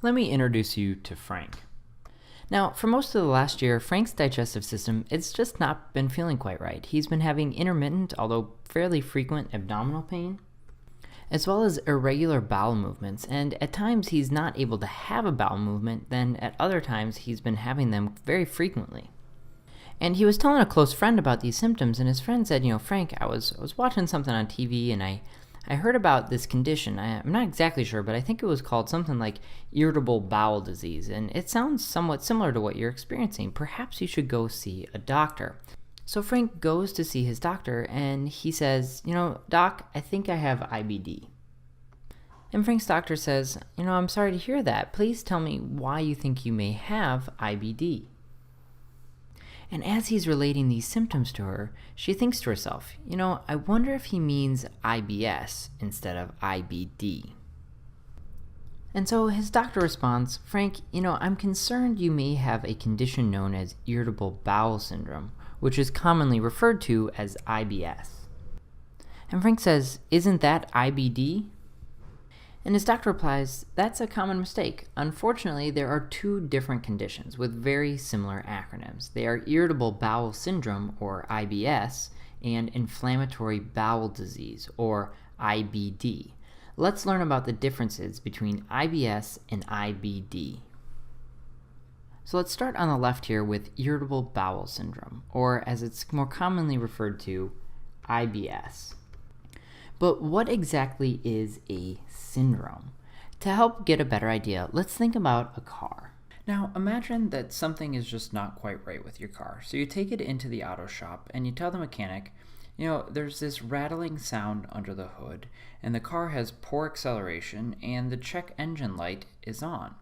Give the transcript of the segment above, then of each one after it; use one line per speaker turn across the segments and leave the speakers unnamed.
Let me introduce you to Frank. Now, for most of the last year, Frank's digestive system, it's just not been feeling quite right. He's been having intermittent, although fairly frequent abdominal pain, as well as irregular bowel movements, and at times he's not able to have a bowel movement, then at other times he's been having them very frequently. And he was telling a close friend about these symptoms, and his friend said, Frank, I was watching something on TV, and I heard about this condition. I'm not exactly sure, but I think it was called something like irritable bowel disease, and it sounds somewhat similar to what you're experiencing. Perhaps you should go see a doctor. So Frank goes to see his doctor, and he says, Doc, I think I have IBD. And Frank's doctor says, I'm sorry to hear that. Please tell me why you think you may have IBD. And as he's relating these symptoms to her, she thinks to herself, I wonder if he means IBS instead of IBD. And so his doctor responds, Frank, I'm concerned you may have a condition known as irritable bowel syndrome, which is commonly referred to as IBS. And Frank says, isn't that IBD? And his doctor replies, that's a common mistake. Unfortunately, there are two different conditions with very similar acronyms. They are irritable bowel syndrome, or IBS, and inflammatory bowel disease, or IBD. Let's learn about the differences between IBS and IBD. So let's start on the left here with irritable bowel syndrome, or as it's more commonly referred to, IBS. But what exactly is a syndrome? To help get a better idea, let's think about a car. Now, imagine that something is just not quite right with your car. So you take it into the auto shop and you tell the mechanic, there's this rattling sound under the hood, and the car has poor acceleration, and the check engine light is on.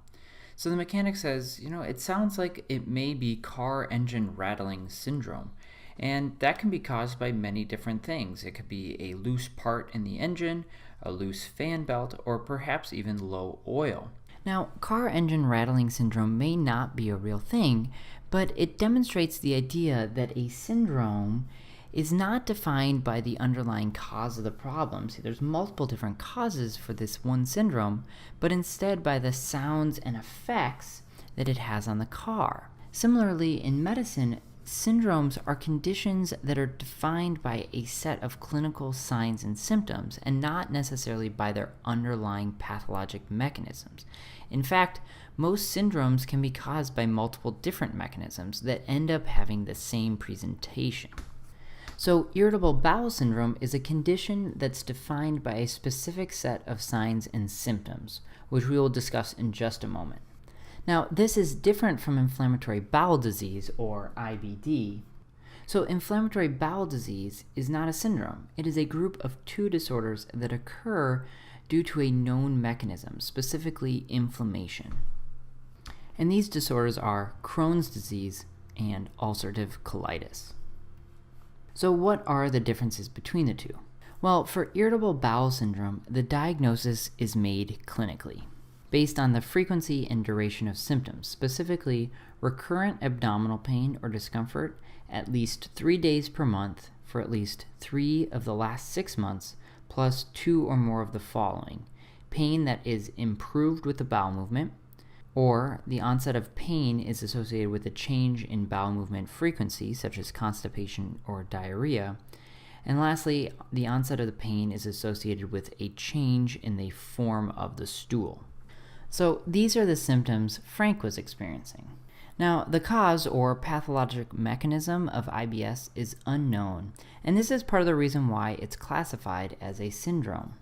So the mechanic says, it sounds like it may be car engine rattling syndrome. And that can be caused by many different things. It could be a loose part in the engine, a loose fan belt, or perhaps even low oil. Now, car engine rattling syndrome may not be a real thing, but it demonstrates the idea that a syndrome is not defined by the underlying cause of the problem. See, there's multiple different causes for this one syndrome, but instead by the sounds and effects that it has on the car. Similarly, in medicine, syndromes are conditions that are defined by a set of clinical signs and symptoms, and not necessarily by their underlying pathologic mechanisms. In fact, most syndromes can be caused by multiple different mechanisms that end up having the same presentation. So, irritable bowel syndrome is a condition that's defined by a specific set of signs and symptoms, which we will discuss in just a moment. Now, this is different from inflammatory bowel disease, or IBD. So, inflammatory bowel disease is not a syndrome. It is a group of two disorders that occur due to a known mechanism, specifically inflammation. And these disorders are Crohn's disease and ulcerative colitis. So, what are the differences between the two? Well, for irritable bowel syndrome, the diagnosis is made clinically, based on the frequency and duration of symptoms, specifically recurrent abdominal pain or discomfort at least 3 days per month for at least 3 of the last 6 months, plus 2 or more of the following: pain that is improved with the bowel movement, or the onset of pain is associated with a change in bowel movement frequency, such as constipation or diarrhea, and lastly, the onset of the pain is associated with a change in the form of the stool. So these are the symptoms Frank was experiencing. Now, the cause or pathologic mechanism of IBS is unknown, and this is part of the reason why it's classified as a syndrome.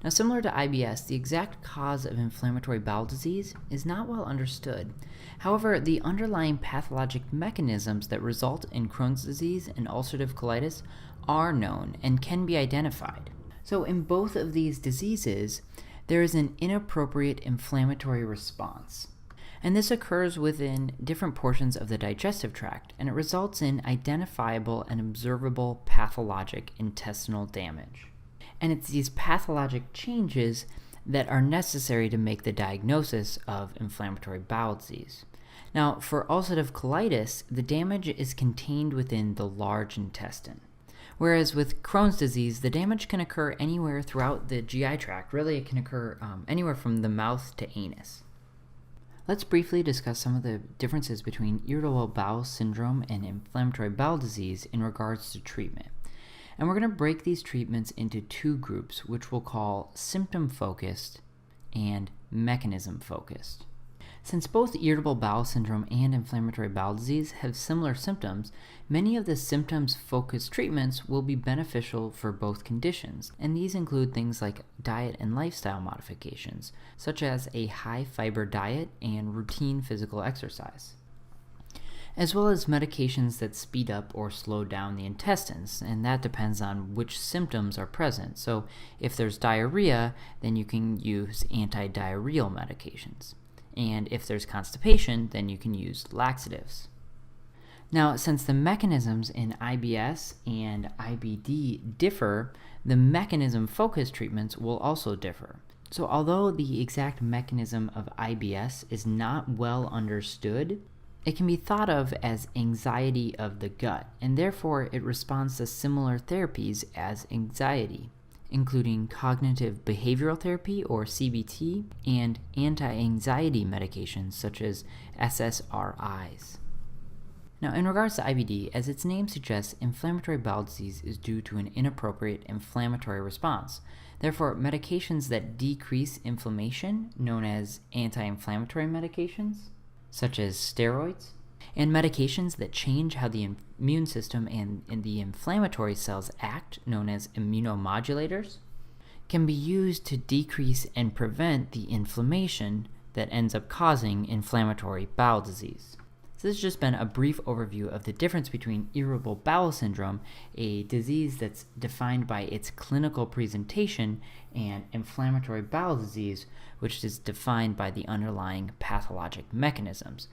Now, similar to IBS, the exact cause of inflammatory bowel disease is not well understood. However, the underlying pathologic mechanisms that result in Crohn's disease and ulcerative colitis are known and can be identified. So in both of these diseases, there is an inappropriate inflammatory response. And this occurs within different portions of the digestive tract, and it results in identifiable and observable pathologic intestinal damage. And it's these pathologic changes that are necessary to make the diagnosis of inflammatory bowel disease. Now, for ulcerative colitis, the damage is contained within the large intestine. Whereas with Crohn's disease, the damage can occur anywhere throughout the GI tract. Really, it can occur anywhere from the mouth to anus. Let's briefly discuss some of the differences between irritable bowel syndrome and inflammatory bowel disease in regards to treatment. And we're going to break these treatments into two groups, which we'll call symptom-focused and mechanism-focused. Since both irritable bowel syndrome and inflammatory bowel disease have similar symptoms, many of the symptoms-focused treatments will be beneficial for both conditions, and these include things like diet and lifestyle modifications, such as a high-fiber diet and routine physical exercise, as well as medications that speed up or slow down the intestines, and that depends on which symptoms are present. So if there's diarrhea, then you can use anti-diarrheal medications. And if there's constipation, then you can use laxatives. Now, since the mechanisms in IBS and IBD differ, the mechanism-focused treatments will also differ. So although the exact mechanism of IBS is not well understood, it can be thought of as anxiety of the gut, and therefore it responds to similar therapies as anxiety, including cognitive behavioral therapy, or CBT, and anti-anxiety medications such as SSRIs. Now, in regards to IBD, as its name suggests, inflammatory bowel disease is due to an inappropriate inflammatory response. Therefore, medications that decrease inflammation, known as anti-inflammatory medications, such as steroids, and medications that change how the immune system and the inflammatory cells act, known as immunomodulators, can be used to decrease and prevent the inflammation that ends up causing inflammatory bowel disease. So this has just been a brief overview of the difference between irritable bowel syndrome, a disease that's defined by its clinical presentation, and inflammatory bowel disease, which is defined by the underlying pathologic mechanisms.